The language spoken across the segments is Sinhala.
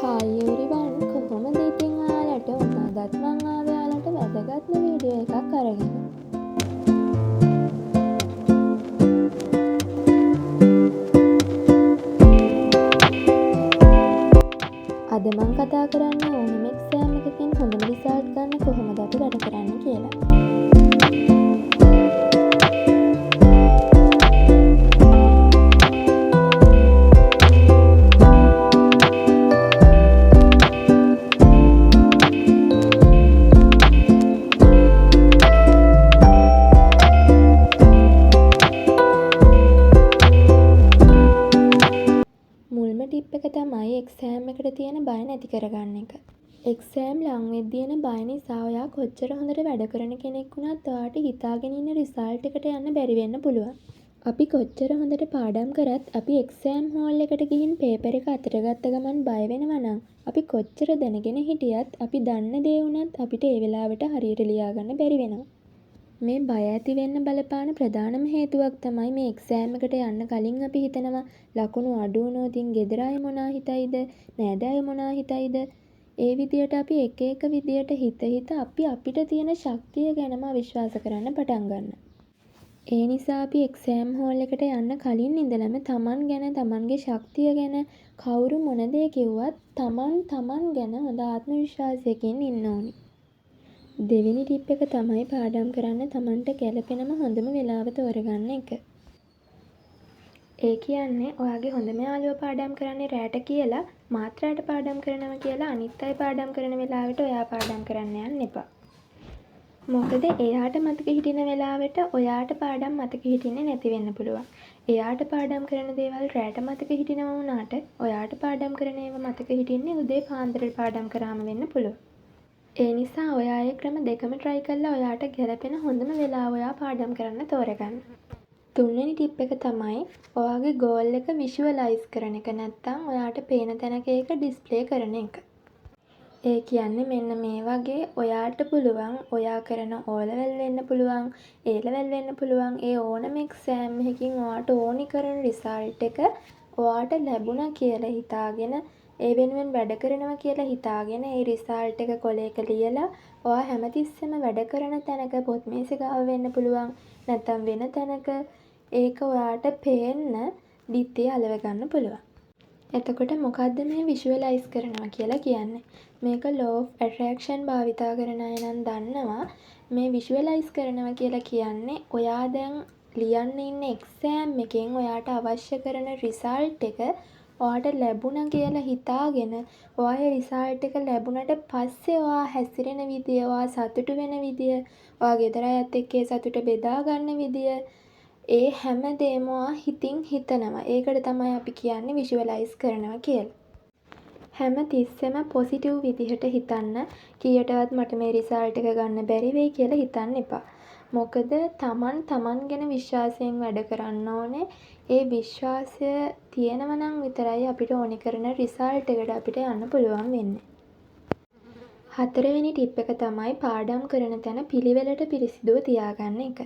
හායි එවරිවන් කොහොමද ඉතින් ඔයාලට අදත් මං ආවේ ඔයාලට වැදගත්ම වීඩියෝ එකක් අරගෙන. අද මං කතා කරන්න ඕනෙම එක්සෑම් එකකින් හොඳම රිසල්ට් ගන්න කොහොමද අපි වැඩ කරන්න කියලා. මුල්ම ටිප් එක තමයි එක්සෑම් එකට තියෙන බය නැති කරගන්න එක. එක්සෑම් ලං වෙද්දී එන බය නිසා ඔයා කොච්චර හොඳට වැඩ කරන කෙනෙක් වුණත් ඔයාට හිතාගෙන ඉන්න රිසල්ට් එකට යන්න බැරි වෙන්න පුළුවන්. අපි කොච්චර හොඳට පාඩම් කරත් අපි එක්සෑම් හෝල් එකට ගිහින් පේපර් එක අතට ගත්ත ගමන් බය වෙනවා නම් අපි කොච්චර දැනගෙන හිටියත් අපි දන්න දේ වුණත් අපිට ඒ වෙලාවට හරියට ලියා ගන්න බැරි වෙනවා. මේ බය ඇති වෙන්න බලපාන ප්‍රධානම හේතුවක් තමයි මේ එක්සෑම් එකට යන්න කලින් අපි හිතනවා ලකුණු අඩු වුණොත් ගෙදර අය මොනා හිතයිද, නෑදෑය මොනා හිතයිද. ඒ විදියට අපි එක එක විදියට හිත අපි අපිට තියෙන ශක්තිය ගැනම අවිශ්වාස කරන්න පටන් ගන්නවා. ඒ නිසා අපි එක්සෑම් හෝල් එකට යන්න කලින් ඉඳලම තමන් ගැන, තමන්ගේ ශක්තිය ගැන කවුරු මොන දේ කිව්වත් තමන් ගැන හොඳ ආත්ම විශ්වාසයකින් ඉන්න ඕනි. දෙවෙනි ටිප් එක තමයි පාඩම් කරන්න තමන්ට ගැළපෙනම හොඳම වෙලාව තෝරගන්න එක. ඒ කියන්නේ ඔයාගේ හොඳම යාළුවා පාඩම් කරන්නේ රැට කියලා මාත් රැට පාඩම් කරනවා කියලා අනිත් අය පාඩම් කරන වෙලාවට ඔයා පාඩම් කරන්න යන්න එපා. මොකද එයාට මතක හිටින වෙලාවට ඔයාට පාඩම් මතක හිටින්නේ නැති වෙන්න පුළුවන්. එයාට පාඩම් කරන දේවල් රැට මතක හිටිනවා වුණාට ඔයාට පාඩම් කරන ඒවා මතක හිටින්නේ උදේ පාන්දරට පාඩම් කරාම වෙන්න පුළුවන්. ඒ නිසා ඔයා ඒ ක්‍රම දෙකම try කරලා ඔයාට ගැළපෙන හොඳම වෙලාව ඔයා පාඩම් කරන්න තෝරගන්න. තුන්වෙනි ටිප් එක තමයි ඔයාගේ goal එක visualize කරන එක, නැත්නම් ඔයාට පේන තැනක ඒක display කරන එක. ඒ කියන්නේ මෙන්න මේ වගේ ඔයාට පුළුවන් ඔයා කරන O level වෙන්න පුළුවන්, A level වෙන්න පුළුවන්, ඒ ඕනම exam එකකින් ඔයාට ඕනි කරන result එක ඔයාට ලැබුණා කියලා හිතාගෙන ඒ වෙනුවෙන් වැඩ කරනවා කියලා හිතාගෙන ඒ රිසල්ට් එක කොලයක ලියලා ඔයා හැමතිස්සෙම වැඩ කරන තැනක පොත් මේසෙ ගාව වෙන්න පුළුවන්, නැත්නම් වෙන තැනක ඒක ඔයාට පේන්න බිත්තිය අලව ගන්න පුළුවන්. එතකොට මොකද්ද මේ විෂුවලයිස් කරනවා කියලා කියන්නේ? මේක law of attraction භාවිතා කරන අය නම් දන්නවා. මේ විෂුවලයිස් කරනවා කියලා කියන්නේ ඔයා දැන් ලියන්න ඉන්න එක්සෑම් එකෙන් ඔයාට අවශ්‍ය කරන රිසල්ට් එක ඔයාට ලැබුණා කියලා හිතාගෙන ඔයා ඒ රිසල්ට් එක ලැබුණට පස්සේ ඔයා හැසිරෙන විදිය, ඔයා සතුටු වෙන විදිය, ඔයා ගෙදර අයත් එක්ක ඒ සතුට බෙදා ගන්න විදිය, ඒ හැම දෙයක්ම ඔයා හිතින් හිතනවා. ඒකට තමයි අපි කියන්නේ විෂුවලයිස් කරනවා කියලා. හැම තිස්සෙම පොසිටිව් විදිහට හිතන්න. කීයටවත් මට මේ රිසල්ට් එක ගන්න බැරි වෙයි කියලා හිතන්න එපා. මොකද තමන් ගැන විශ්වාසයෙන් වැඩ කරන්න ඕනේ. ඒ විශ්වාසය තියෙනවා නම් විතරයි අපිට ඕනි කරන රිසල්ට් එකට අපිට යන්න පුළුවන් වෙන්නේ. හතරවෙනි ටිප් එක තමයි පාඩම් කරන තැන පිළිවෙලට පිරිසිදුව තියාගන්න එක.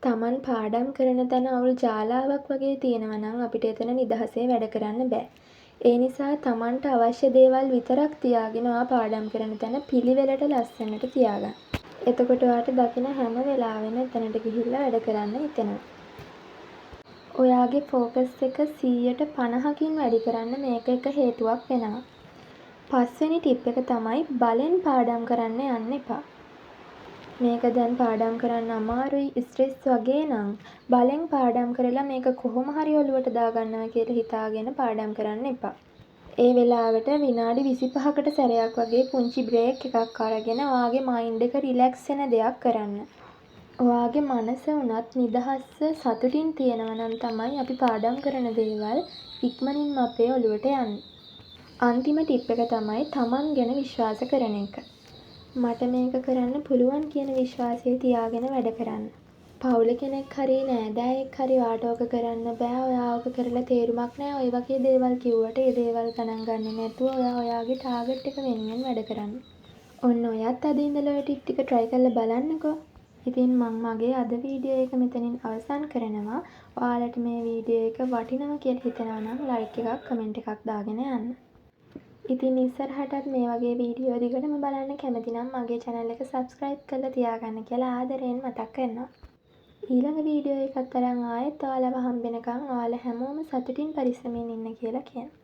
තමන් පාඩම් කරන තැන අවුල් ජාලාවක් වගේ තියෙනවා නම් අපිට එතන නිදහසේ වැඩ කරන්න බෑ. ඒ නිසා තමන්ට අවශ්‍ය දේවල් විතරක් තියාගෙන ඔයා පාඩම් කරන තැන පිළිවෙලට ලස්සනට තියාගන්න. එතකොට ඔයාට දකින හැම වෙලාවෙම එතනට ගිහිල්ලා වැඩ කරන්න හිතෙනවා. ඔයාගේ ફોකස් එක 150කින් වැඩි කරන්න මේක එක හේතුවක් වෙනවා. පස්වෙනි ටිප් එක තමයි බලෙන් පාඩම් කරන්න යන්න එපා. මේක දැන් පාඩම් කරන්න අමාරුයි, ස්ට්‍රෙස් වගේ නම් බලෙන් පාඩම් කරලා මේක කොහොම හරි ඔලුවට දාගන්නවා කියලා හිතාගෙන පාඩම් කරන්න එපා. ඒ වෙලාවට විනාඩි 25කට සැරයක් වගේ පුංචි බ්‍රේක් එකක් අරගෙන ඔයාගේ මයින්ඩ් එක රිලැක්ස් වෙන දෙයක් කරන්න. ඔයාගේ මනස උනත් නිදහස්ව සතුටින් තියෙනවා නම් තමයි අපි පාඩම් කරන දේවල් ඉක්මනින්ම අපේ ඔලුවට යන්නේ. අන්තිම ටිප් එක තමයි තමන් ගැන විශ්වාස කරන එක. මට මේක කරන්න පුළුවන් කියන විශ්වාසය තියාගෙන වැඩ කරන්න. පවුල කෙනෙක් හරි නෑදෑයෙක් හරි ඔයාට ඕක කරන්න බෑ, ඔයා ඕක කරලා තේරුමක් නෑ, ඔය වගේ දේවල් කිව්වට ඒ දේවල් ගණන් ගන්නේ නැතුව ඔයා ඔයාගේ ටාගට් එක වෙනුවෙන් වැඩ කරන්න. ඔන්න ඔයත් අද ඉඳලා ඔය ටික ටික try කරලා බලන්නකෝ. ඉතින් මම මගේ අද වීඩියෝ එක මෙතනින් අවසන් කරනවා. ඔයාලට මේ වීඩියෝ එක වටිනවා කියලා හිතනවා නම් like එකක්, comment එකක් දාගෙන යන්න. ඉතින් ඉස්සරහටත් මේ වගේ වීඩියෝ දිගටම බලන්න කැමති නම් මගේ channel එක subscribe කරලා තියාගන්න කියලා ආදරයෙන් මතක් කරනවා. ඊළඟ වීඩියෝ එකත් අරන් ආයෙත් ඔයාලව හම්බෙනකන් ඔයාලා හැමෝම සතුටින් පරිස්සමින් ඉන්න කියලා කියනවා.